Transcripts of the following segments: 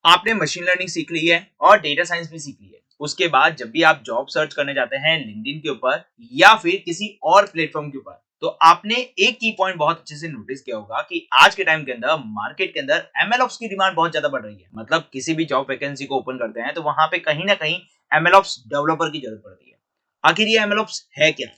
आपने machine learning सीख ली है और डेटा साइंस भी सीख ली है। उसके बाद जब भी आप जॉब सर्च करने जाते हैं लिंक्डइन के ऊपर या फिर किसी और प्लेटफॉर्म के ऊपर, तो आपने एक की पॉइंट बहुत अच्छे से नोटिस किया होगा कि आज के टाइम के अंदर मार्केट के अंदर एमएलओप्स की डिमांड बहुत ज्यादा बढ़ रही है। मतलब किसी भी जॉब वैकेंसी को ओपन करते हैं तो वहां पे कहीं ना कहीं एमएलओप्स डेवलपर की जरूरत पड़ती है। आखिर ये एमएलओप्स है क्या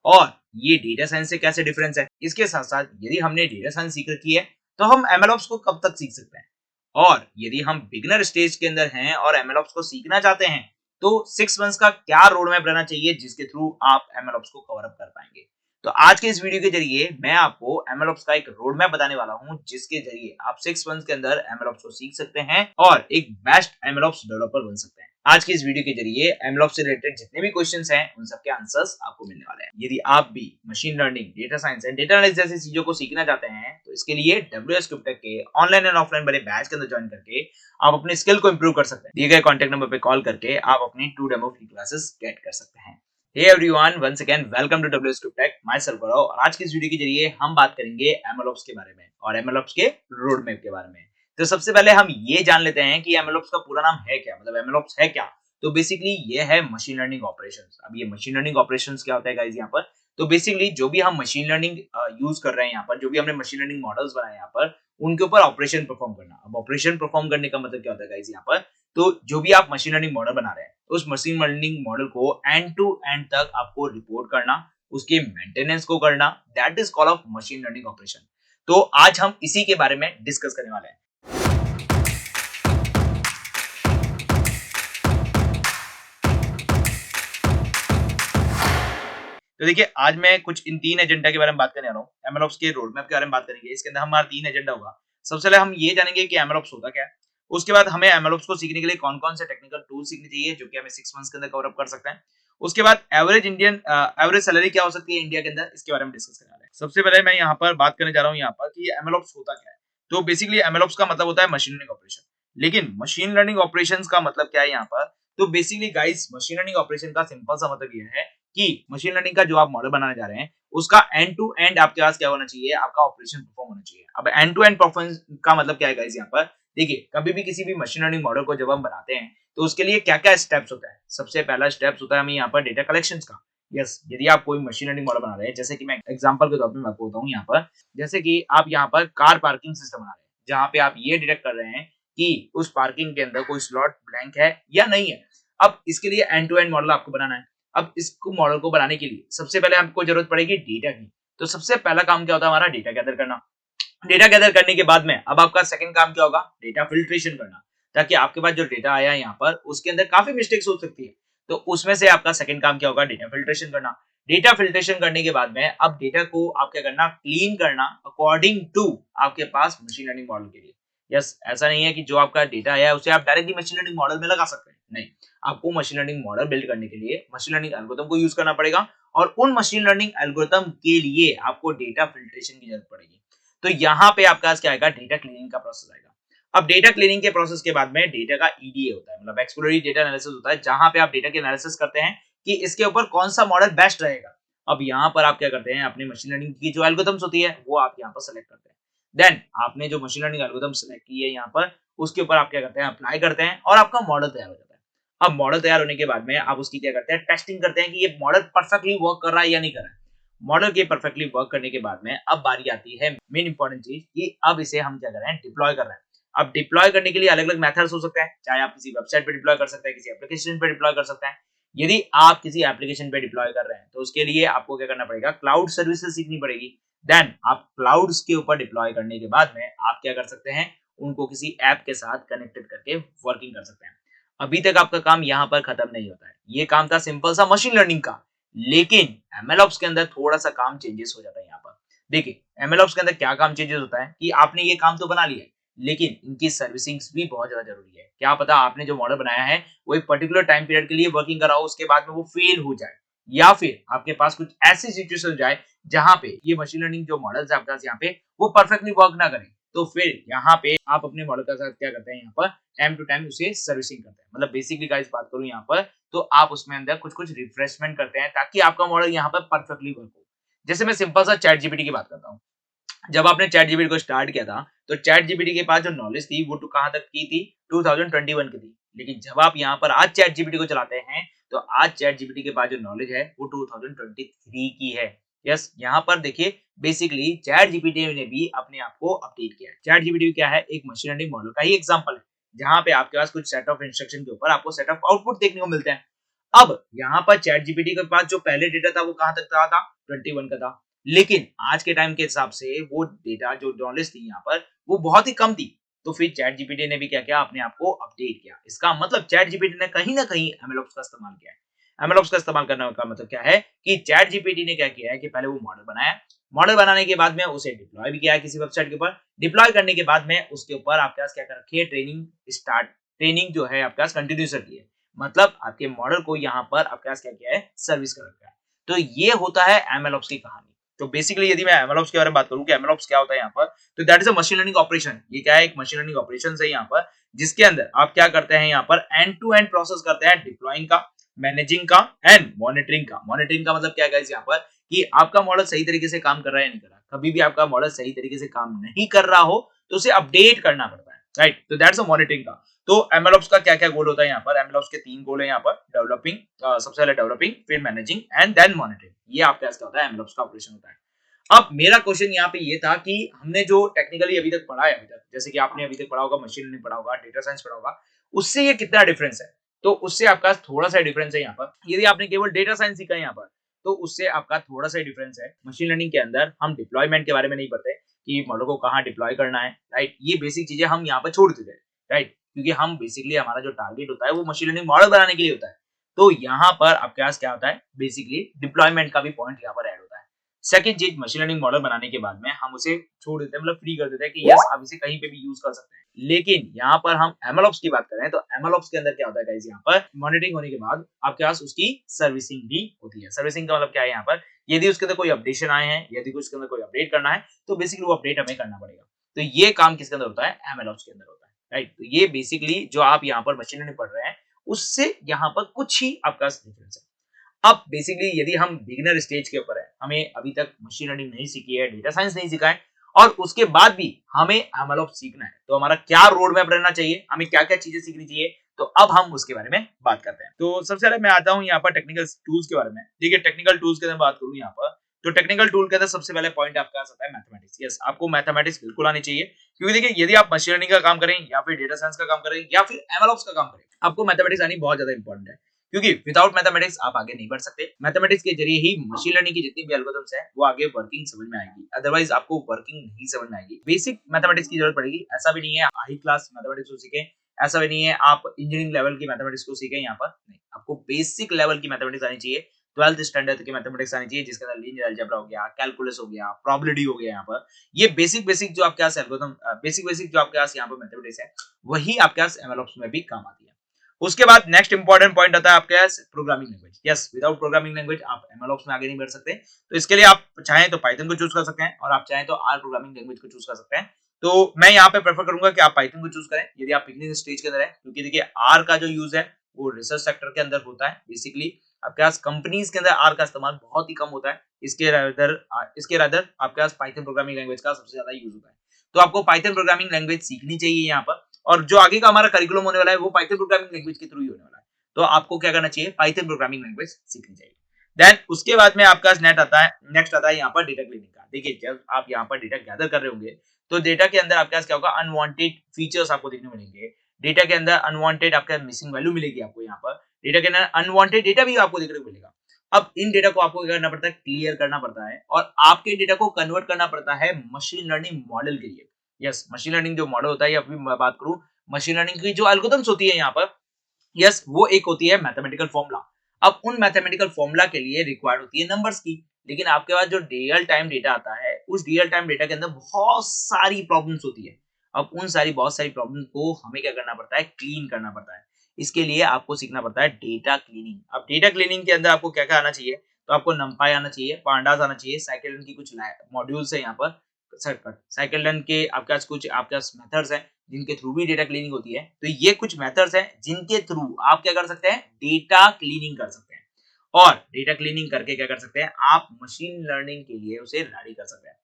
और ये डेटा साइंस से कैसे डिफरेंस है? इसके साथ साथ यदि हमने डेटा साइंस सीख रखी है तो हम एमएलओप्स को कब तक सीख सकते हैं? और यदि हम बिगिनर स्टेज के अंदर हैं और एमएलओप्स को सीखना चाहते हैं तो 6 मंथ्स का क्या रोड मैप रहना चाहिए जिसके थ्रू आप एमएलओप्स को कवर अप कर पाएंगे। तो आज के इस वीडियो के जरिए मैं आपको एमएलओप्स का एक रोड मैप बताने वाला हूं जिसके जरिए आप 6 मंथ्स के अंदर एमएलओप्स को सीख सकते हैं और एक बेस्ट एमएलओप्स डेवलपर बन सकते हैं। आज के इस वीडियो के जरिए एमएलओप्स से रिलेटेड जितने भी क्वेश्चंस हैं उन सबके आंसर्स आपको मिलने वाले हैं। यदि आप भी machine learning, data science and data analysis जैसी चीजों को सीखना चाहते हैं तो इसके लिए WS Cryptech के ऑनलाइन एंड ऑफलाइन बड़े बैच के अंदर ज्वाइन करके आप अपने स्किल को इंप्रूव कर सकते हैं। दिए गए कॉन्टैक्ट नंबर पे कॉल करके आप अपनी 2 डेमो फ्री क्लासेस गेट कर सकते हैं। Hey everyone, once again welcome to WS Cryptech, myself Gaurav। और आज की इस वीडियो के जरिए हम बात करेंगे एमएलओप्स के बारे में और एमएलओप्स के रोड मैप के बारे में। तो सबसे पहले हम ये जान लेते हैं कि एमएलओप्स का पूरा नाम है क्या, मतलब एमएलओप्स है क्या। तो बेसिकली ये है मशीन लर्निंग ऑपरेशंस। अब ये मशीन लर्निंग ऑपरेशंस क्या होता है गाइस यहाँ पर? तो बेसिकली जो भी हम मशीन लर्निंग यूज कर रहे हैं यहाँ पर, जो भी हमने मशीन लर्निंग मॉडल्स बनाए यहाँ पर, उनके ऊपर ऑपरेशन परफॉर्म करना। अब ऑपरेशन परफॉर्म करने का मतलब क्या होता है गाइस यहाँ पर? तो जो भी आप मशीन लर्निंग मॉडल बना रहे हैं उस मशीन लर्निंग मॉडल को एंड टू एंड तक आपको रिपोर्ट करना, उसके मेंटेनेंस को करना, that is called off machine learning operation. तो आज हम इसी के बारे में डिस्कस करने वाले हैं। तो देखिए, आज मैं कुछ इन 3 एजेंडा के बारे में बात करने वाला हूँ। एमएलओप्स के रोड मैप के बारे में बात करेंगे। इसके अंदर हमारा 3 एजेंडा होगा। सबसे पहले हम ये जानेंगे कि एमएलओप्स होता क्या है। उसके बाद हमें एमएलओप्स को सीखने के लिए कौन-कौन से टेक्निकल टूल सीखने चाहिए जो कि हमें 6 मंथ्स के अंदर कवर अप कर सकते हैं। उसके बाद एवरेज सैलरी क्या हो सकती है इंडिया के अंदर, इसके बारे में डिस्कस करने वाले हैं। सबसे पहले मैं यहाँ पर बात करने जा रहा हूँ यहाँ पर कि एमएलओप्स होता क्या है। तो बेसिकली एमएलओप्स का मतलब होता है मशीन लर्निंग ऑपरेशन। लेकिन मशीन लर्निंग ऑपरेशंस का मतलब क्या है यहाँ पर? तो basically guys, machine learning operation का सिंपल सा मतलब ये है कि मशीन लर्निंग का जो आप मॉडल बनाने जा रहे हैं उसका एंड टू एंड आपके पास क्या होना चाहिए, आपका ऑपरेशन परफॉर्म होना चाहिए। अब एंड टू एंड परफॉर्मेंस का मतलब क्या है गाइस यहाँ पर? देखिए, कभी भी किसी भी मशीन लर्निंग मॉडल को जब हम बनाते हैं तो उसके लिए क्या क्या स्टेप्स होता है। सबसे पहला स्टेप्स होता है हमें यहाँ पर डेटा कलेक्शन का। यस, यदि आप कोई मशीन लर्निंग मॉडल बना रहे हैं, जैसे कि मैं एग्जांपल के तौर पे मैं आपको बताऊं यहाँ पर, जैसे कि आप यहाँ पर कार पार्किंग सिस्टम बना रहे हैं जहां पे आप ये डिटेक्ट कर रहे हैं कि उस पार्किंग के अंदर कोई स्लॉट ब्लैंक है या नहीं है। अब इसके लिए एंड टू एंड मॉडल आपको बनाना है। अब इसको मॉडल को बनाने के लिए सबसे पहले आपको जरूरत पड़ेगी डेटा की। तो सबसे पहला काम क्या होता है हमारा? डेटा गैदर करना। डेटा गैदर करने के बाद में अब आपका सेकंड काम क्या होगा? डेटा फिल्ट्रेशन करना, ताकि आपके पास जो डेटा आया है यहाँ पर उसके अंदर काफी मिस्टेक्स हो सकती है। तो उसमें से आपका सेकंड काम क्या होगा? डेटा फिल्ट्रेशन करना। डेटा फिल्ट्रेशन करने के बाद में अब डेटा को आप क्या करना? क्लीन करना अकॉर्डिंग टू आपके पास मशीन लर्निंग मॉडल के लिए। यस, ऐसा नहीं है कि जो आपका डेटा आया है उसे आप डायरेक्टली मशीन लर्निंग मॉडल में लगा सकते हैं, नहीं। आपको मशीन लर्निंग मॉडल बिल्ड करने के लिए मशीन लर्निंग एल्गोरिथम को यूज करना पड़ेगा और उन मशीन लर्निंग एल्गोरिथम के लिए आपको डेटा फिल्ट्रेशन की जरूरत पड़ेगी। तो यहाँ पे आपका क्या आएगा? डेटा क्लीनिंग का प्रोसेस आएगा। अब डेटा क्लीनिंग के प्रोसेस के बाद में डेटा का ईडीए होता है, मतलब एक्सप्लोरेटरी डेटा एनालिसिस होता है, जहां पे आप डेटा के एनालिसिस करते हैं कि इसके ऊपर कौन सा मॉडल बेस्ट रहेगा। अब यहाँ पर आप क्या करते हैं? अपनी मशीन लर्निंग की जो एल्गोरिथम्स होती है वो आप यहाँ पर सेलेक्ट करते हैं। देन आपने जो मशीन लर्निंग एल्गोरिथम सेलेक्ट की है यहाँ पर, उसके ऊपर आप क्या करते हैं? अप्लाई करते हैं और आपका मॉडल तैयार हो जाता है। अब मॉडल तैयार होने के बाद में आप उसकी क्या करते हैं? टेस्टिंग करते हैं कि ये मॉडल परफेक्टली वर्क कर रहा है या नहीं कर रहा है। मॉडल के परफेक्टली वर्क करने के बाद में अब बारी आती है मेन इंपॉर्टेंट चीज कि अब इसे हम क्या कर रहे हैं? डिप्लॉय कर रहे हैं। अब डिप्लॉय करने के लिए अलग अलग मेथड्स हो सकते हैं, चाहे आप किसी वेबसाइट पे डिप्लॉय कर सकते हैं, किसी एप्लीकेशन पे डिप्लॉय कर सकते हैं। यदि आप किसी एप्लीकेशन पे डिप्लॉय कर रहे हैं तो उसके लिए आपको क्या करना पड़ेगा? क्लाउड सर्विसेज सीखनी पड़ेगी। देन आप क्लाउड्स के ऊपर डिप्लॉय करने के बाद में आप क्या कर सकते हैं? उनको किसी ऐप के साथ कनेक्टेड करके वर्किंग कर सकते हैं। अभी तक आपका काम यहाँ पर खत्म नहीं होता है। ये काम था सिंपल सा मशीन लर्निंग का, लेकिन एमएलओप्स के अंदर थोड़ा सा काम चेंजेस हो जाता है यहाँ पर। देखिए, एमएलओप्स के अंदर क्या काम चेंजेस होता है कि आपने ये काम तो बना लिया है, लेकिन इनकी सर्विसिंग भी बहुत ज्यादा जरूरी है। क्या पता आपने जो मॉडल बनाया है वो एक पर्टिकुलर टाइम पीरियड के लिए वर्किंग कर रहा हो, उसके बाद में वो फेल हो जाए, या फिर आपके पास कुछ ऐसी सिचुएशन हो जाए जहां पे ये मशीन लर्निंग जो मॉडल्स है आपके पास यहाँ पे वो परफेक्टली वर्क ना करें। तो फिर यहाँ पे आप अपने मॉडल के साथ क्या करते हैं? यहाँ पर टाइम टू टाइम उसे सर्विसिंग करते हैं। मतलब बेसिकली गाइस बात करूं यहाँ पर, तो आप उसमें अंदर कुछ कुछ रिफ्रेशमेंट करते हैं ताकि आपका मॉडल यहाँ पर परफेक्टली वर्क हो। जैसे मैं सिंपल सा चैट जीपीटी की बात करता हूँ। जब आपने चैट जीपीटी को स्टार्ट किया था, तो चैट जीपीटी के पास जो नॉलेज थी वो कहाँ तक की थी, 2021 की थी। लेकिन जब आप यहाँ पर आज चैट जीपीटी को चलाते हैं, तो आज चैट जीपीटी के पास जो नॉलेज है वो 2023 की है। यस, यहाँ पर देखिए बेसिकली चैट जीपीटी ने भी अपने आप को अपडेट किया है। चैट जीपीटी क्या है, एक मशीन लर्निंग मॉडल का ही एग्जांपल है, जहाँ पे आपके पास कुछ सेट ऑफ इंस्ट्रक्शन के ऊपर आपको सेट ऑफ आउटपुट देखने को मिलते हैं। अब यहाँ पर चैट जीपीटी के पास जो पहले डेटा था वो कहाँ तक था 21 का था। लेकिन आज के टाइम के हिसाब से वो डेटा जो नॉलेज थी यहाँ पर वो बहुत ही कम थी। तो फिर चैट जीपीटी ने भी क्या किया, अपने आप को अपडेट किया। इसका मतलब चैट जीपीटी ने कहीं ना कहीं एमएलओप्स का इस्तेमाल किया है। एमएलओप्स का इस्तेमाल करने का मतलब क्या है कि चैट जीपीटी ने क्या किया है कि पहले वो मॉडल बनाया, मॉडल बनाने के बाद में उसे डिप्लॉय भी किया है किसी वेबसाइट के ऊपर। डिप्लॉय करने के बाद में उसके ऊपर आपके पास क्या कर रखी है, ट्रेनिंग जो है आपके पास कंटिन्यूस रखी है। मतलब आपके मॉडल को यहाँ पर आपके पास क्या किया है, सर्विस कर रखा है। तो ये होता है एमएलओप्स की कहानी। तो बेसिकली यदि मैं एमएलओप्स के बारे में बात करूं कि एमएलओप्स क्या होता है यहाँ पर, तो that is a machine learning operation. ये क्या है, एक मशीन लर्निंग ऑपरेशन है यहाँ पर, जिसके अंदर आप क्या करते हैं, यहाँ पर एंड टू एंड प्रोसेस करते हैं डिप्लॉइंग का, मैनेजिंग का एंड मॉनिटरिंग का। मॉनिटरिंग का मतलब क्या है यहाँ पर कि आपका मॉडल सही तरीके से काम कर रहा है या नहीं कर रहा। कभी भी आपका मॉडल सही तरीके से काम नहीं कर रहा हो तो उसे अपडेट करना पड़ता है, राइट। तो दैट्स अ मॉनिटरिंग का। तो एमएलओप्स का क्या क्या गोल होता है यहाँ पर, एमएलओप्स के 3 गोल है यहाँ पर, डेवलपिंग, सबसे पहले डेवलपिंग, फिर मैनेजिंग एंड देन मॉनिटरिंग। ये आपके पास क्या होता है, एमएलओप्स का ऑपरेशन होता है। अब मेरा क्वेश्चन यहाँ पे ये था कि हमने जो टेक्निकली अभी तक पढ़ा है, अभी तक जैसे कि आपने अभी तक पढ़ा होगा, मशीन लर्निंग पढ़ा होगा, डेटा साइंस पढ़ा होगा, उससे ये कितना डिफरेंस है। तो उससे आपका थोड़ा सा डिफरेंस है यहाँ पर। यदि आपने केवल डेटा साइंस सीखा है यहाँ पर, तो उससे आपका थोड़ा सा डिफरेंस है। मशीन लर्निंग के अंदर हम डिप्लॉयमेंट के बारे में नहीं पढ़ते कि मॉडल को कहाँ डिप्लॉय करना है, राइट। ये बेसिक चीजें हम यहाँ पर छोड़ देते हैं, राइट, क्योंकि हम बेसिकली हमारा जो टारगेट होता है वो मशीन लर्निंग मॉडल बनाने के लिए होता है। तो यहाँ पर आपके पास क्या होता है, बेसिकली डिप्लॉयमेंट का भी पॉइंट यहाँ पर ऐड होता है। सेकंड चीज, मशीन लर्निंग मॉडल बनाने के बाद में हम उसे छोड़ देते हैं, मतलब फ्री कर देते हैं कि यस आप इसे कहीं पे भी यूज कर सकते हैं। लेकिन यहाँ पर हम एमएलओप्स की बात करें तो एमएलओप्स के अंदर क्या होता है गाइस, यहाँ पर मॉनिटरिंग होने के बाद आपके पास उसकी सर्विसिंग भी होती है। सर्विसिंग का मतलब क्या है, यहाँ पर यदि उसके अंदर कोई अपडेशन आए हैं, यदि उसके अंदर कोई अपडेट करना है, तो बेसिकली वो अपडेट हमें करना पड़ेगा। तो ये काम किसके अंदर होता है, एमएलओप्स के अंदर होता है, राइट। तो ये बेसिकली जो आप यहाँ पर मशीन लर्निंग पढ़ रहे हैं उससे यहाँ पर कुछ ही आपका डिफरेंस है। अब बेसिकली यदि हम बिगिनर स्टेज के ऊपर है, हमें अभी तक मशीन लर्निंग नहीं सीखी है, डेटा साइंस नहीं सीखा है, और उसके बाद भी हमें एमएलओप्स सीखना है, तो हमारा क्या रोड मैप रहना चाहिए, हमें क्या क्या चीजें सीखनी चाहिए, तो अब हम उसके बारे में बात करते हैं। तो सबसे पहले मैं आता हूँ यहाँ पर टेक्निकल टूल्स के बारे में। देखिए टेक्निकल टूल्स के अंदर बात करूँ यहाँ पर, तो टेक्निकल टूल के अंदर सबसे पहले पॉइंट आपका आ सकता है मैथमेटिक्स। यस, आपको मैथमेटिक्स बिल्कुल आनी चाहिए, क्योंकि देखिए यदि आप मशीन लर्निंग का काम करें या फिर डेटा साइंस का काम करें या फिर एमएलओप्स का काम करें, आपको मैथमेटिक्स आनी बहुत ज्यादा इंपॉर्टेंट है, क्योंकि विदाउट मैथमेटिक्स आप आगे नहीं बढ़ सकते। मैथमेटिक्स के जरिए ही मशीन लर्निंग की जितनी भी एल्गोरिथम्स है वो आगे वर्किंग समझ में आएगी, अदरवाइज आपको वर्किंग नहीं समझ में आएगी। बेसिक मैथमेटिक्स की जरूरत पड़ेगी। ऐसा भी नहीं है हाई क्लास मैथमेटिक्स को सीखें, ऐसा भी नहीं है आप इंजीनियरिंग लेवल की मैथमेटिक्स को सीखें, यहाँ पर नहीं, आपको बेसिक लेवल की मैथमेटिक्स आनी चाहिए। 12th स्टैंडर्ड की मैथमेटिक्स आनी चाहिए, जिसके अंदर लीनियर अलजेब्रा हो गया, कैलकुलस हो गया, प्रोबेबिलिटी हो गया। यहाँ पर ये बेसिक बेसिक जो आपके पास एल्गोरिथम, बेसिक बेसिक जो आपके पास यहाँ पर मैथमेटिक्स है, वही आपके पास एमएलओप्स में भी काम आती है। उसके बाद नेक्स्ट इंपॉर्टेंट पॉइंट आता है आपके पास programming language. Yes, without programming language आप एमएलओप्स में आगे नहीं बढ़ सकते। तो इसके लिए आप चाहें तो पाइथन को चूज कर सकते हैं, और आप चाहें तो आर प्रोग्रामिंग लैंग्वेज को चूज कर सकते हैं। तो मैं यहाँ पे प्रेफर करूंगा कि आप पाइथन को चूज करें यदि आप बिगिनिंग स्टेज के अंदर है, क्योंकि देखिए आर का जो यूज है वो रिसर्च सेक्टर के अंदर होता है। बेसिकली आपके पास कंपनीज के अंदर आर का इस्तेमाल बहुत ही कम होता है। इसके रादर आपके पास पाइथन प्रोग्रामिंग लैंग्वेज का सबसे ज्यादा यूज होता है। तो आपको पाइथन प्रोग्रामिंग लैंग्वेज सीखनी चाहिए यहाँ पर, और जो आगे का हमारा करिकुलम होने वाला है वो पाइथन प्रोग्रामिंग लैंग्वेज के थ्रू ही होने वाला है। तो आपको क्या करना चाहिए, पाइथन प्रोग्रामिंग लैंग्वेज सीखनी चाहिए। देन उसके बाद में आपका नेक्स्ट आता है यहाँ पर डेटा क्लीनिंग का। देखिए जब आप यहाँ पर डेटा गैदर कर रहे होंगे, तो डेटा के अंदर आपके पास क्या होगा, अनवांटेड फीचर्स आपको देखने मिलेंगे। डेटा के अंदर अनवांटेड आपका मिसिंग वैल्यू मिलेगी आपको। यहाँ पर डेटा के अंदर अनवांटेड डेटा भी आपको देखने को मिलेगा। अब इन डेटा को आपको क्या करना पड़ता है, क्लियर करना पड़ता है, और आपके डेटा को कन्वर्ट करना पड़ता है मशीन लर्निंग मॉडल के लिए। यस, मशीन लर्निंग जो मॉडल होता है, या फिर मैं बात करूं मशीन लर्निंग की जो एल्गोरिथम्स होती है यहाँ पर, यस वो एक होती है मैथमेटिकल फॉर्मूला। अब उन मैथमेटिकल फॉर्मूला के लिए रिक्वायर्ड होती है नंबर्स की। लेकिन आपके पास जो रियल टाइम डेटा आता है, उस रियल टाइम डेटा के अंदर बहुत सारी प्रॉब्लम्स होती है। अब उन बहुत सारी प्रॉब्लम को हमें क्या करना पड़ता है, क्लीन करना पड़ता है। इसके लिए आपको सीखना पड़ता है डेटा क्लीनिंग। अब डेटा क्लीनिंग के अंदर आपको क्या क्या आना चाहिए, तो आपको नंपाई आना चाहिए, पांडास आना चाहिए, साइकिल की कुछ मॉड्यूल्स है यहाँ पर, सर्किट साइकिल के आपके पास मेथड्स हैं जिनके थ्रू भी डेटा क्लीनिंग होती है। तो ये कुछ मेथड्स हैं जिनके थ्रू आप क्या कर सकते हैं, डेटा क्लीनिंग कर सकते हैं। और डेटा क्लीनिंग करके क्या कर सकते हैं, आप मशीन लर्निंग के लिए उसे रेडी कर सकते हैं।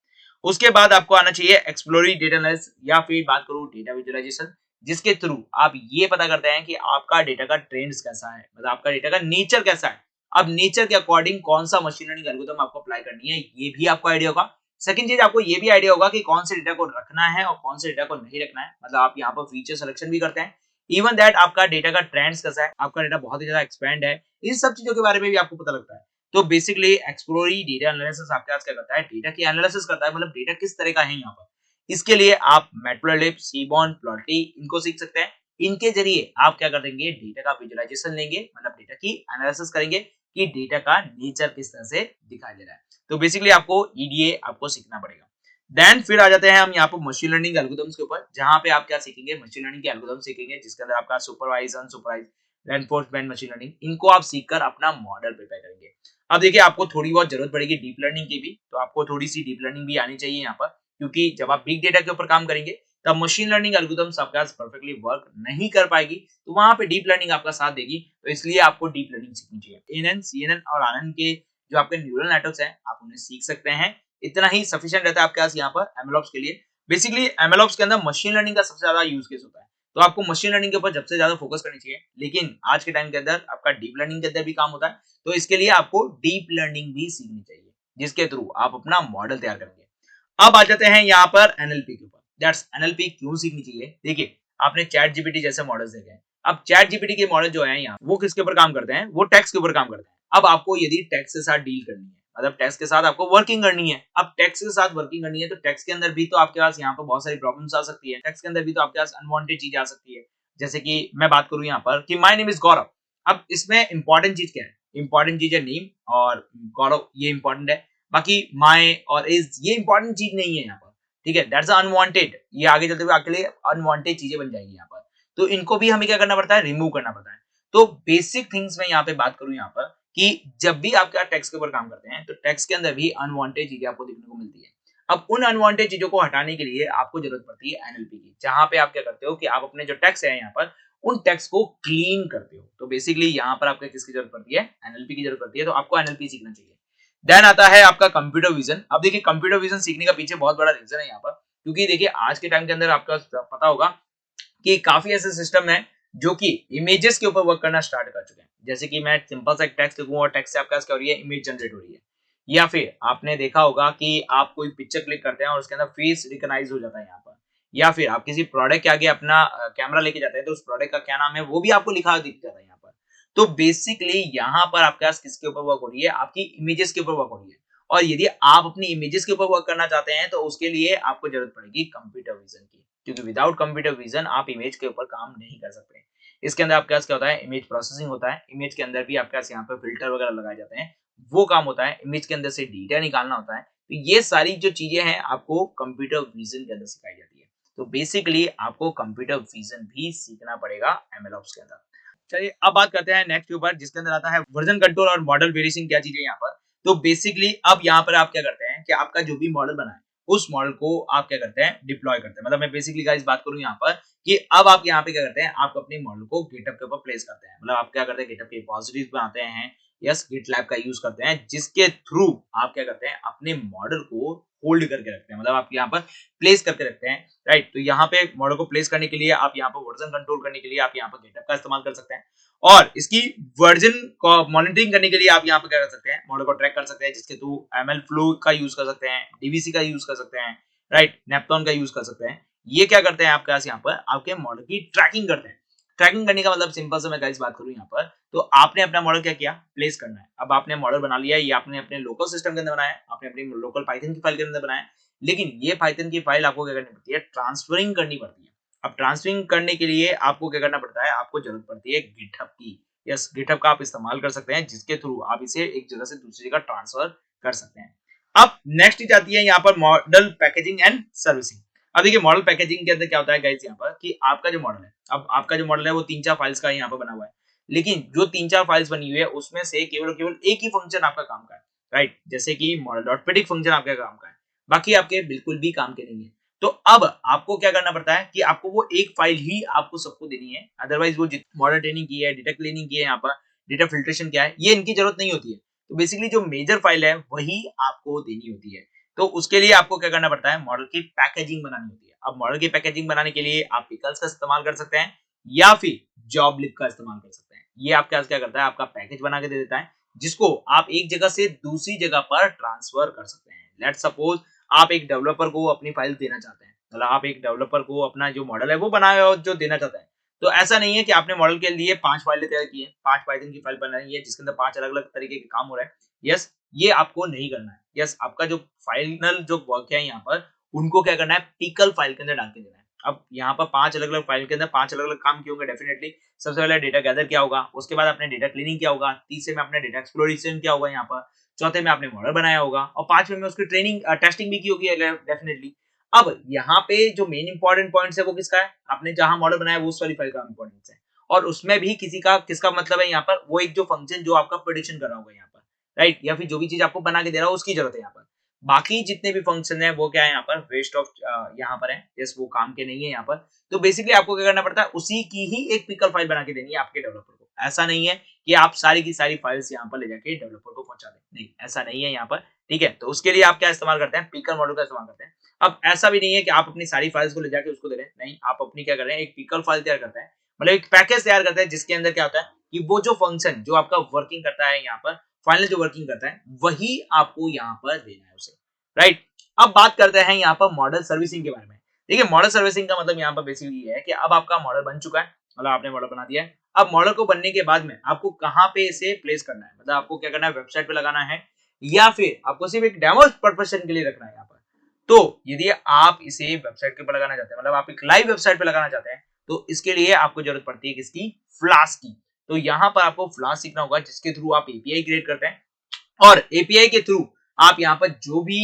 उसके बाद आपको आना चाहिए एक्सप्लोरी डेटा एनालिसिस या फिर बात करूं डेटा विजुअलाइजेशन, जिसके थ्रू आप ये पता करते हैं कि आपका डेटा का ट्रेंड्स कैसा है, मतलब आपका डेटा का नेचर कैसा है। अब नेचर के अकॉर्डिंग कौन सा मशीन लर्निंग एल्गोरिथम आपको अप्लाई करनी है, ये भी आपको आइडिया होगा। सेकंड चीज, आपको ये भी आइडिया होगा कि कौन से डेटा को रखना है और कौन से डेटा को नहीं रखना है, मतलब आप यहाँ पर फीचर सिलेक्शन भी करते हैं। इवन दैट आपका डेटा का ट्रेंड्स कैसा है, आपका डेटा बहुत ही ज्यादा एक्सपेंड है, इन सब चीजों के बारे में भी आपको पता लगता है। तो बेसिकली एक्सप्लोरी डेटा एनालिसिस आपके पास क्या करता है, डेटा की एनालिसिस करता है, मतलब डेटा किस तरह का है यहाँ पर। इसके लिए आप मैटप्लोलिब, सीबॉन, प्लॉटी इनको सीख सकते हैं। इनके जरिए आप क्या कर देंगे, डेटा का विजुअलाइजेशन लेंगे, मतलब डेटा की एनालिसिस करेंगे कि डेटा का नेचर किस तरह से दिखाई दे रहा है। तो बेसिकली आपको ईडीए आपको सीखना पड़ेगा। देन फिर आ जाते हैं हम यहाँ पर मशीन लर्निंग एल्गोरिथम्स के ऊपर, जहां पे आप क्या सीखेंगे, मशीन लर्निंग के एल्गोरिथम सीखेंगे, जिसके अंदर आपका supervised, unsupervised, reinforcement machine learning, इनको आप सीखकर अपना मॉडल प्रिपेयर करेंगे। अब देखिए, आपको थोड़ी बहुत जरूरत पड़ेगी डीप लर्निंग की भी, तो आपको थोड़ी सी डीप लर्निंग भी आनी चाहिए यहाँ पर, क्योंकि जब आप बिग डेटा के ऊपर काम करेंगे तब मशीन लर्निंग एल्गोरिथम्स आपके पास परफेक्टली वर्क नहीं कर पाएगी, तो वहां पे डीप लर्निंग आपका साथ देगी। तो इसलिए आपको डीप लर्निंग सीखनी चाहिए। एएनएन, सीएनएन और आरएनएन के जो आपके न्यूरल नेटवर्क्स हैं, आप उन्हें सीख सकते हैं। इतना ही सफिशिएंट रहता है आपके पास यहाँ पर एमएलओप्स के लिए। बेसिकली एमएलओप्स के अंदर मशीन लर्निंग का सबसे ज्यादा यूज केस होता है, तो आपको मशीन लर्निंग के ऊपर सबसे ज्यादा फोकस करनी चाहिए। लेकिन आज के टाइम के अंदर आपका डीप लर्निंग के अंदर भी काम होता है, तो इसके लिए आपको डीप लर्निंग भी सीखनी चाहिए, जिसके थ्रू आप अपना मॉडल तैयार करेंगे। अब आ जाते हैं यहाँ पर एनएलपी के ऊपर। दैट्स एनएलपी क्यों सीखनी चाहिए? देखिए, आपने चैट जीपीटी जैसे मॉडल्स देखे हैं। अब चैट जीपीटी के मॉडल जो है यहाँ, वो किसके ऊपर काम करते हैं, वो टेक्स्ट के ऊपर काम करते हैं। अब आपको यदि टेक्स्ट के साथ डील करनी है, मतलब टेक्स्ट के साथ आपको वर्किंग करनी है, अब टेक्स्ट के साथ वर्किंग करनी है, तो टेक्स्ट के अंदर भी तो आपके पास यहाँ पर बहुत सारी प्रॉब्लम्स आ सकती है। टेक्स्ट के अंदर भी तो आपके पास अनवांटेड चीजें आ सकती है, जैसे कि मैं बात करूं यहाँ पर कि माय नेम इज गौरव। अब इसमें इंपॉर्टेंट चीज क्या है? इंपॉर्टेंट चीज है नेम, और गौरव ये इंपॉर्टेंट है। बाकी माय और इज ये इंपॉर्टेंट चीज नहीं है यहाँ पर, ठीक है। दैट्स अनवांटेड, ये आगे चलते हुए आपके लिए अनवांटेड चीजें बन जाएगी यहाँ पर, तो इनको भी हमें क्या करना पड़ता है, रिमूव करना पड़ता है। तो बेसिक थिंग्स में यहाँ पे बात करूं यहाँ पर कि जब भी आप क्या टेक्स्ट के ऊपर काम करते हैं, तो टेक्स्ट के अंदर भी अनवांटेड चीजें आपको देखने को मिलती है। अब उन अनवांटेड चीजों को हटाने के लिए आपको जरूरत पड़ती है एनएलपी की, जहां पे आप क्या करते हो कि आप अपने जो टेक्स्ट है यहाँ पर, उन टेक्स्ट को क्लीन करते हो। तो बेसिकली यहाँ पर आपको किसकी जरूरत पड़ती है, एनएलपी की जरूरत पड़ती है। तो आपको एनएलपी सीखना चाहिए। देन आता है आपका कंप्यूटर विजन। अब देखिए, कंप्यूटर विजन सीखने का पीछे बहुत बड़ा रीजन है यहाँ पर, क्योंकि देखिए आज के टाइम के अंदर आपका पता होगा कि काफी ऐसे सिस्टम है जो कि इमेजेस के ऊपर वर्क करना स्टार्ट कर चुके हैं। जैसे कि मैं सिंपल सा एक टेक्स्ट लिखूं और टेक्स्ट से आपके पास क्या हो रही है, इमेज जनरेट हो रही है। या फिर आपने देखा होगा कि आप कोई पिक्चर क्लिक करते हैं और उसके अंदर फेस रिकॉग्नाइज हो जाता है यहाँ पर। या फिर आप किसी प्रोडक्ट के आगे अपना कैमरा लेके जाते हैं, तो उस प्रोडक्ट का क्या नाम है वो भी आपको लिखा दिख जाता है यहाँ पर। तो बेसिकली यहाँ पर आपके पास किसके ऊपर वर्क हो रही है, आपकी इमेजेस के ऊपर वर्क हो रही है। और यदि आप अपनी इमेजेस के ऊपर वर्क करना चाहते हैं, तो उसके लिए आपको जरूरत पड़ेगी कंप्यूटर विजन की, क्योंकि विदाउट कंप्यूटर विजन आप इमेज के ऊपर काम नहीं कर सकते। इसके अंदर आपके पास क्या होता है, इमेज प्रोसेसिंग होता है। इमेज के अंदर भी आपके पास यहाँ पे फिल्टर वगैरह लगाए जाते हैं, वो काम होता है। इमेज के अंदर से डेटा निकालना होता है। तो ये सारी जो चीजें हैं आपको कंप्यूटर विजन के अंदर सिखाई जाती है। तो बेसिकली आपको कंप्यूटर विजन भी सीखना पड़ेगा एमएलओप्स के अंदर। चलिए, अब बात करते हैं नेक्स्ट के ऊपर, जिसके अंदर आता है वर्जन कंट्रोल और मॉडल वेरिएशन। क्या चीजें यहाँ पर? तो बेसिकली अब यहाँ पर आप क्या करते हैं कि आपका जो भी मॉडल बना है, उस मॉडल को आप क्या करते हैं, डिप्लॉय करते हैं। मतलब मैं बेसिकली गाइस बात करूं यहाँ पर कि अब आप यहाँ पे क्या करते हैं, आप अपने मॉडल को गिटहब के ऊपर प्लेस करते हैं। मतलब आप क्या करते हैं, गिटहब के रिपॉजिटरीज बनाते हैं, यस, गिटलैब का यूज करते हैं, जिसके थ्रू आप क्या करते हैं, अपने मॉडल को होल्ड करके रखते हैं। मतलब आप यहाँ पर प्लेस करके रखते हैं, राइट। तो यहाँ पे मॉडल को प्लेस करने के लिए, आप यहाँ पर वर्जन कंट्रोल करने के लिए आप यहाँ पर गिटहब का इस्तेमाल कर सकते हैं, और इसकी वर्जन को मॉनिटरिंग करने के लिए आप यहाँ पे क्या कर सकते हैं, मॉडल को ट्रैक कर सकते हैं, जिसके थ्रू एमएल फ्लो का यूज कर सकते हैं, डीवीसी का यूज कर सकते हैं, राइट, नेपटॉन का यूज कर सकते हैं। ये क्या करते हैं, आपके पास यहाँ पर आपके मॉडल की ट्रैकिंग करते हैं। ट्रैकिंग करने का मतलब सिंपल से मैं गाइस बात करूं यहाँ पर, तो आपने अपना मॉडल क्या किया, प्लेस करना है। अब आपने मॉडल बना लिया, ये आपने अपने लोकल सिस्टम के अंदर बनाया, आपने अपनी लोकल पाइथन की फाइल के अंदर बनाया। लेकिन ये पाइथन की फाइल आपको क्या करनी पड़ती है, ट्रांसफरिंग करनी पड़ती है। अब ट्रांसफरिंग करने के लिए आपको क्या करना पड़ता है, आपको जरूरत पड़ती है गिटहब की। यस, गिटहब का आप इस्तेमाल कर सकते हैं, जिसके थ्रू आप इसे एक जगह से दूसरी जगह ट्रांसफर कर सकते हैं। अब नेक्स्ट चीज आती है यहाँ पर मॉडल पैकेजिंग एंड सर्विसिंग। अब देखिए, मॉडल पैकेजिंग के अंदर क्या होता है गाइस यहाँ पर कि आपका जो मॉडल है, अब आपका जो मॉडल है वो 3-4 फाइल्स का यहाँ पर बना हुआ है। लेकिन जो 3-4 फाइल्स बनी हुई है, उसमें से केवल केवल एक ही फंक्शन आपका काम का है, राइट। जैसे कि मॉडल डॉट प्रेडिक्ट फंक्शन आपका काम का है, बाकी आपके बिल्कुल भी काम के नहीं है। तो अब आपको क्या करना पड़ता है कि आपको वो एक फाइल ही आपको सबको देनी है। अदरवाइज वो मॉडल ट्रेनिंग की है, डेटा क्लीनिंग की है, यहाँ पर डेटा फिल्ट्रेशन क्या है, ये इनकी जरूरत नहीं होती है। तो बेसिकली जो मेजर फाइल है वही आपको देनी होती है। तो उसके लिए आपको क्या करना पड़ता है, मॉडल की पैकेजिंग बनानी होती है। अब मॉडल की पैकेजिंग बनाने के लिए आप पिकल्स का इस्तेमाल कर सकते हैं या फिर जॉबलिप का इस्तेमाल कर सकते हैं। ये आपके पास क्या करता है, आपका पैकेज बना के दे देता है, जिसको आप एक जगह से दूसरी जगह पर ट्रांसफर कर सकते हैं। लेट्स सपोज आप एक डेवलपर को अपनी फाइल देना चाहते हैं, मतलब आप एक डेवलपर को अपना जो मॉडल है वो बनाया और जो देना चाहते हैं। तो ऐसा नहीं है कि आपने मॉडल के लिए 5 फाइलें तैयार की हैं, 5 पाइथन की फाइल बनाई है जिसके अंदर 5 अलग-अलग तरीके के काम हो रहे हैं। यस, ये आपको नहीं करना है। यस, आपका जो फाइनल जो वर्क है यहाँ पर, उनको क्या करना है, पिकल फाइल के अंदर डाल के देना है। अब यहाँ पर 5 अलग-अलग फाइल के अंदर 5 अलग-अलग काम किए होंगे डेफिनिटली। सबसे पहले डेटा गैदर किया होगा, उसके बाद आपने डेटा क्लीनिंग किया होगा, तीसरे में आपने डेटा एक्सप्लोरेशन किया होगा यहाँ पर, चौथे में आपने मॉडल बनाया होगा और पांचवें में उसकी ट्रेनिंग टेस्टिंग भी की होगी डेफिनेटली। अब यहाँ पे जो मेन इंपॉर्टेंट पॉइंट्स है वो किसका है, आपने जहां मॉडल बनाया वो उस वाली फाइल का इंपॉर्टेंस है, और उसमें भी किसी का किसका मतलब है यहाँ पर, वो एक जो फंक्शन जो आपका प्रेडिक्शन कर रहा होगा यहाँ पर, राइट, या फिर जो भी चीज आपको बना के दे रहा हो उसकी जरूरत है यहाँ पर। बाकी जितने भी फंक्शन है वो क्या है यहाँ पर, वेस्ट ऑफ यहाँ पर है, यस, वो काम के नहीं है यहाँ पर। तो बेसिकली आपको क्या करना पड़ता है, उसी की ही एक पिकल फाइल बना के देनी है आपके डेवलपर को। ऐसा नहीं है कि आप सारी की सारी फाइल्स यहाँ पर ले जाके डेवलपर को पहुंचा दें, नहीं, ऐसा नहीं है यहाँ पर। ठीक है, तो उसके लिए आप क्या इस्तेमाल करते हैं, पिकल मॉडल का इस्तेमाल करते हैं। अब ऐसा भी नहीं है कि आप अपनी सारी फाइल्स को ले जाके उसको दे रहे हैं, नहीं, आप अपनी क्या कर रहे हैं, एक पिकल फाइल तैयार करते हैं, मतलब एक पैकेज तैयार करते हैं जिसके अंदर क्या होता है कि वो जो फंक्शन जो आपका वर्किंग करता है यहाँ पर, फाइनल जो वर्किंग करता है वही आपको यहाँ पर देना है उसे, राइट। अब बात करते हैं यहाँ पर मॉडल सर्विसिंग के बारे में। देखिए, मॉडल सर्विसिंग का मतलब यहाँ पर बेसिकली ये है कि अब आपका मॉडल बन चुका है, मतलब आपने मॉडल बना दिया है। अब मॉडल को बनने के बाद में आपको कहाँ पे इसे प्लेस करना है, मतलब आपको क्या करना है, वेबसाइट पे लगाना है या फिर आपको सिर्फ एक डेमो पर्पस के लिए रखना है यहाँ पर। तो यदि आप इसे वेबसाइट के ऊपर लगाना चाहते हैं, मतलब आप एक लाइव वेबसाइट पे लगाना चाहते हैं, तो इसके लिए आपको जरूरत पड़ती है किसकी, फ्लास्क की। तो यहाँ पर आपको फ्लास्क सीखना होगा जिसके थ्रू आप एपीआई क्रिएट करते हैं, और एपीआई के थ्रू आप यहाँ पर जो भी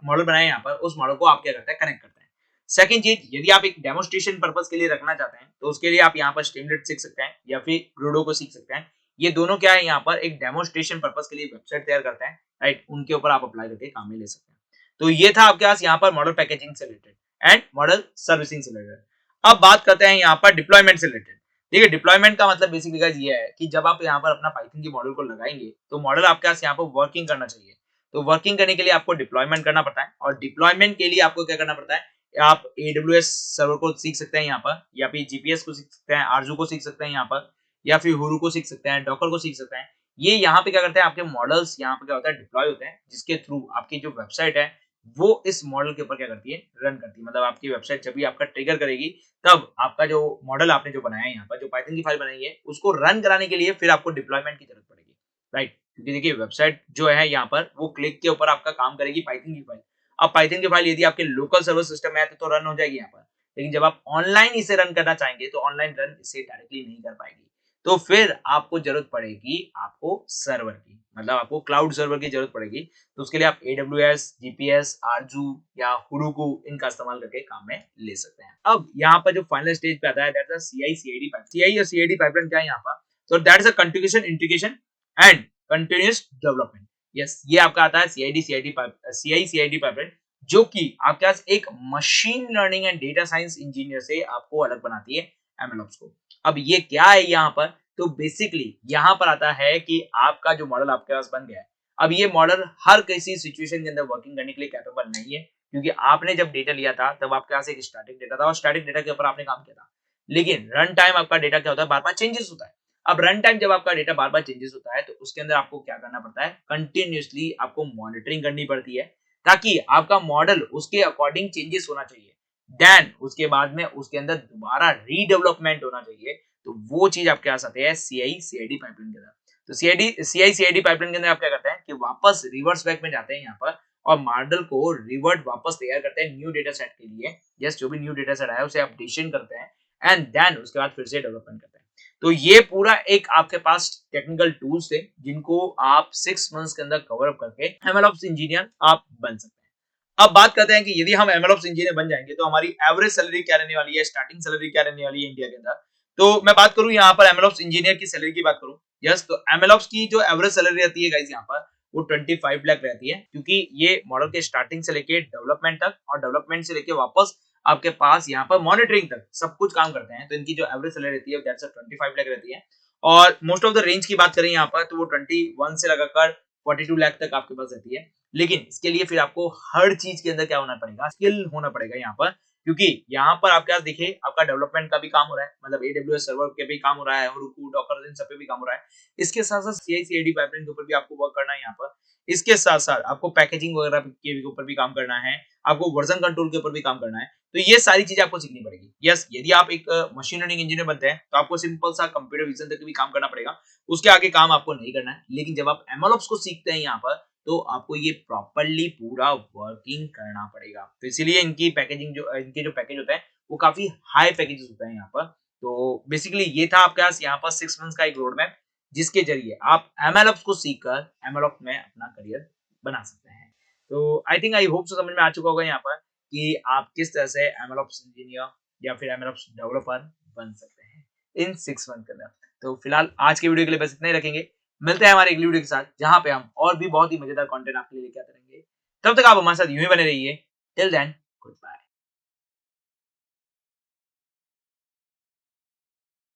मॉडल बनाए यहाँ पर, उस मॉडल को आप क्या करते हैं, कनेक्ट करते हैं। सेकंड चीज, यदि आप एक डेमोस्ट्रेशन पर्पस के लिए रखना चाहते हैं, तो उसके लिए आप यहाँ पर स्ट्रीमलीट सीख सकते हैं या फिर ग्रूडो को सीख सकते हैं। ये दोनों क्या है, यहाँ पर एक डेमोस्ट्रेशन पर्पस के लिए वेबसाइट तैयार करते हैं, राइट, उनके ऊपर आप अप्लाई करके काम में ले सकते हैं। तो ये था आपके पास यहाँ पर मॉडल पैकेजिंग से रिलेटेड एंड मॉडल सर्विसिंग से रिलेटेड। अब बात करते हैं यहाँ पर डिप्लॉयमेंट से रिलेटेड। देखिए, डिप्लॉयमेंट का मतलब बेसिकली गाइस ये है कि जब आप यहाँ पर अपना पाइथन की मॉडल को लगाएंगे, तो मॉडल आपके पास यहाँ पर वर्किंग करना चाहिए। तो वर्किंग करने के लिए आपको डिप्लॉयमेंट करना पड़ता है, और डिप्लॉयमेंट के लिए आपको क्या करना पड़ता है, आप AWS सर्वर को सीख सकते हैं यहाँ पर, या फिर जीपीएस को सीख सकते हैं, आरजू को सीख सकते हैं यहाँ पर, या फिर हुरू को सीख सकते हैं, डॉकर को सीख सकते हैं। ये यहाँ पे क्या करते हैं, आपके मॉडल्स यहाँ पे क्या होता है, डिप्लॉय होते हैं, जिसके थ्रू आपकी जो वेबसाइट है वो इस मॉडल के ऊपर क्या करती है, रन करती है। मतलब आपकी वेबसाइट जब भी आपका ट्रिगर करेगी, तब आपका जो मॉडल आपने जो बनाया है यहाँ पर, जो पाइथन की फाइल बनाई है, उसको रन कराने के लिए फिर आपको डिप्लॉयमेंट की जरूरत पड़ेगी, राइट। क्योंकि देखिए, वेबसाइट जो है यहाँ पर वो क्लिक के ऊपर आपका काम करेगी पाइथन की फाइल। अब पाइथन की फाइल यदि आपके लोकल सर्वर सिस्टम में है तो रन हो जाएगी यहाँ पर, लेकिन जब आप ऑनलाइन इसे रन करना चाहेंगे तो ऑनलाइन रन इसे डायरेक्टली नहीं कर पाएगी। तो फिर आपको जरूरत पड़ेगी आपको सर्वर की, मतलब आपको क्लाउड सर्वर की जरूरत पड़ेगी। तो उसके लिए आप AWS, जीपीएस, आरजू या हुडुकू इनका इस्तेमाल करके काम में ले सकते हैं। अब यहाँ पर जो फाइनल स्टेज पे आता है, that's a CI/CD pipeline. CI और CI/CD पाइपलाइन क्या है यहाँ पर? So that is a configuration, integration and continuous development. Yes, ये आपका आता है CI/CD पाइपलाइन, जो कि आपके पास एक machine learning and data science engineer से आपको अलग बनाती है MLOps को। अब ये क्या है यहाँ पर? तो बेसिकली यहाँ पर आता है कि आपका जो मॉडल आपके पास बन गया है, अब ये मॉडल हर किसी सिचुएशन के अंदर वर्किंग करने के लिए कैपेबल नहीं है, क्योंकि आपने जब डेटा लिया था तब आपके पास एक स्टैटिक डेटा था और स्टैटिक डेटा के ऊपर आपने काम किया था। लेकिन रन टाइम आपका डेटा क्या होता है, बार-बार चेंजेस होता है। अब रन टाइम जब आपका डेटा बार-बार चेंजेस होता है, तो उसके अंदर आपको क्या करना पड़ता है, कंटिन्यूअसली आपको मॉनिटरिंग करनी पड़ती है, ताकि आपका मॉडल उसके अकॉर्डिंग चेंजेस होना चाहिए। देन उसके बाद में उसके अंदर दोबारा रीडेवलपमेंट होना चाहिए। तो वो चीज आपके पास आती है CI/CD पाइपलाइन के अंदर। तो CI/CD पाइपलाइन के अंदर आप क्या करते हैं कि वापस रिवर्स बैक में जाते हैं यहाँ पर, और मॉडल को रिवर्ट वापस तैयार करते हैं न्यू डेटा सेट के लिए। जस्ट जो भी न्यू डेटा सेट आया उसे अपडेशन करते हैं, एंड देन उसके बाद फिर से डेवलपमेंट करते हैं। तो ये पूरा एक आपके पास टेक्निकल टूल्स थे, जिनको आप 6 मंथ्स के अंदर कवर अप करके MLOps इंजीनियर आप बन सकते हैं। अब बात करते हैं कि यदि हम MLOps इंजीनियर बन जाएंगे तो हमारी एवरेज सैलरी क्या रहने वाली है, स्टार्टिंग सैलरी क्या रहने वाली है इंडिया के अंदर। तो मैं बात करूं यहाँ पर MLOps इंजीनियर की सैलरी की बात करूं, यस, तो MLOps की जो एवरेज सैलरी रहती है गाइस यहाँ पर, वो 25 लाख रहती है, क्योंकि ये मॉडल के स्टार्टिंग से लेके डेवलपमेंट तक और डेवलपमेंट से लेके वापस आपके पास यहाँ पर मॉनिटरिंग तक सब कुछ काम करते हैं। तो इनकी जो एवरेज सैलरी रहती है दैट्स 25 लाख रहती है। और मोस्ट ऑफ द रेंज की बात करें यहाँ पर, तो वो 21 से लगाकर 42 लाख तक आपके पास रहती है। लेकिन इसके लिए फिर आपको हर चीज के अंदर क्या होना पड़ेगा, स्किल होना पड़ेगा यहाँ पर, क्योंकि यहाँ पर आपके पास देखिए आपका डेवलपमेंट का भी काम हो रहा है, मतलब AWS सर्वर के भी काम हो रहा है, Heroku, Docker इन सब पे भी काम हो रहा है। इसके साथ साथ CI/CD पाइपलाइन के ऊपर भी आपको वर्क करना है यहाँ पर। इसके साथ साथ आपको पैकेजिंग वगैरह के ऊपर भी काम करना है, आपको वर्जन कंट्रोल के ऊपर भी काम करना है। तो ये सारी चीजें आपको सीखनी पड़ेगी। यस, यदि आप एक मशीन लर्निंग इंजीनियर बनते हैं तो आपको सिंपल सा कंप्यूटर विजन तक भी काम करना पड़ेगा, उसके आगे काम आपको नहीं करना है। लेकिन जब आप MLOps को सीखते हैं यहाँ पर, तो आपको ये प्रॉपर्ली पूरा वर्किंग करना पड़ेगा। तो इसीलिए इनकी पैकेजिंग जो इनके जो पैकेज होता है वो काफी हाई पैकेजेस होता है यहाँ पर। तो बेसिकली ये था आपके पास यहाँ पर 6 मंथ्स का एक रोड मैप, जिसके जरिए आप MLOps को सीखकर MLOps में अपना करियर बना सकते हैं। तो I think I hope so समझ में आ चुका होगा यहाँ पर कि आप किस तरह से MLOps इंजीनियर या फिर MLOps डेवलपर बन सकते हैं इन 6 मंथ के अंदर। तो फिलहाल आज के वीडियो के लिए बस इतना ही रखेंगे। मिलते हैं हमारे अगली वीडियो के साथ, जहां पे हम और भी बहुत ही मजेदार कंटेंट आपके लिए लेके आते रहेंगे। तब तक आप हमारे साथ यूं ही बने रहिए। Till then